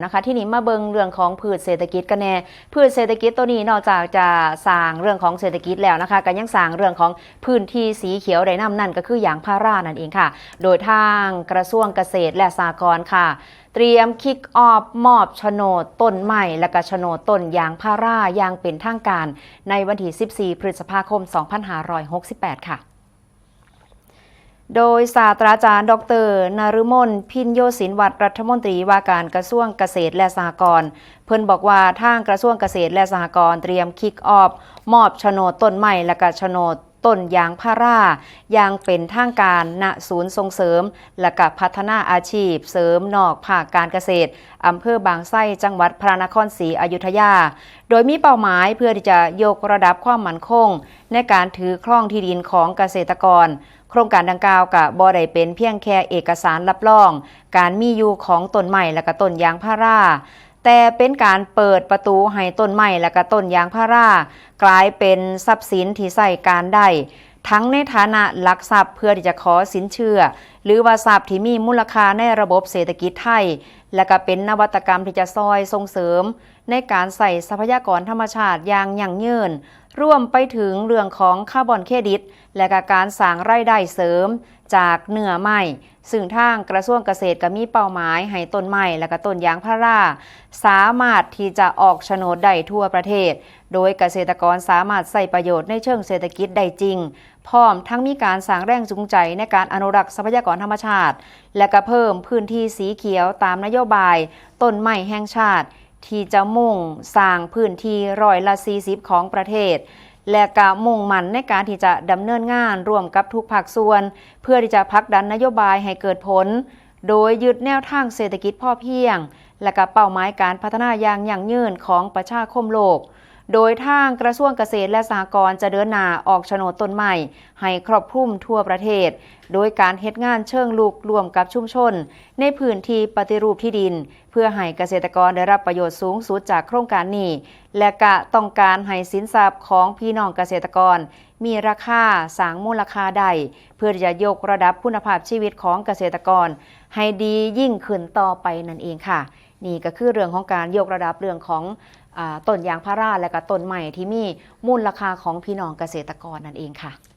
นะคะที่นี้มาเบิงเรื่องของพืชเศรษฐกิจกันแน่พืชเศรษฐกิจตัวนี้นอกจากจะสร้างเรื่องของเศรษฐกิจแล้วนะคะก็ยังสร้างเรื่องของพื้นที่สีเขียวได้นำนั่นก็คืออย่างพารานั่นเองค่ะโดยทางกระทรวงเกษตรและสหกรณ์ค่ะเตรียมคิกออฟมอบโฉนดต้นไม้และก็โฉนดต้นยางพาราอย่างเป็นทางการในวันที่14 พฤษภาคม 2568 ค่ะโดยศาสตราจารย์ดร.นฤมลพินโยศินวัตรรัฐมนตรีว่าการกระทรวงเกษตรและสหกรณ์เพิ่นบอกว่าทางกระทรวงเกษตรและสหกรณ์เตรียมคิกออฟมอบโฉนดต้นไม้และก็โฉนดต้นยางพาราอย่างเป็นทางการณศูนย์ส่งเสริมและก็พัฒนาอาชีพเสริมนอกภาคการเกษตรอำเภอบางไทรจังหวัดพระนครศรีอยุธยาโดยมีเป้าหมายเพื่อที่จะยกระดับความมั่นคงในการถือครองที่ดินของเกษตรกรโครงการดังกล่าวกับบ่ได้เป็นเพียงแค่เอกสารรับรองการมีอยู่ของต้นไม้และก็ต้นยางพาราแต่เป็นการเปิดประตูให้ต้นไม้และก็ต้นยางพารากลายเป็นทรัพย์สินที่ใช้การได้ทั้งในฐานะหลักทรัพย์เพื่อที่จะขอสินเชื่อหรือว่าทรัพย์ที่มีมูลค่าในระบบเศรษฐกิจไทยและก็เป็นนวัตกรรมที่จะซอยส่งเสริมในการใส่ทรัพยากรธรรมชาติอย่างยั่งยืนรวมไปถึงเรื่องของคาร์บอนเครดิตและก็การสร้างรายได้เสริมจากเนื้อไม้ซึ่งทางกระทรวงเกษตรก็มีเป้าหมายให้ต้นไม้และก็ต้นยางพาราสามารถที่จะออกโฉนดได้ทั่วประเทศโดยเกษตรกรสามารถใช้ประโยชน์ในเชิงเศรษฐกิจได้จริงพร้อมทั้งมีการสร้างแรงจูงใจในการอนุรักษ์ทรัพยากรธรรมชาติและก็เพิ่มพื้นที่สีเขียวตามนโยบายต้นไม้แห่งชาติที่จะมุ่งสร้างพื้นที่40%ของประเทศและก็มุ่งมั่นในการที่จะดำเนินงานร่วมกับทุกภาคส่วนเพื่อที่จะผลักดันนโยบายให้เกิดผลโดยยึดแนวทางเศรษฐกิจพอเพียงและก็เป้าหมายการพัฒนาอย่างยั่งยืนของประชาคมโลกโดยทางกระทรวงเกษตรและสหกรณ์จะเดินหน้าออกโฉนดต้นไม้ให้ครอบคลุมทั่วประเทศโดยการเฮ็ดงานเชิงลุกร่วมกับชุมชนในพื้นที่ปฏิรูปที่ดินเพื่อให้เกษตรกรได้รับประโยชน์สูงสุดจากโครงการนี้และก็ต้องการให้สินทรัพย์ของพี่น้องเกษตรกรมีราคาสร้างมูลค่าได้เพื่อที่จะยกระดับคุณภาพชีวิตของเกษตรกรให้ดียิ่งขึ้นต่อไปนั่นเองค่ะนี่ก็คือเรื่องของการยกระดับเรื่องของต้นยางพาราและก็ต้นไม้ที่มีมูลค่าของพี่น้องเกษตรกรนั่นเองค่ะ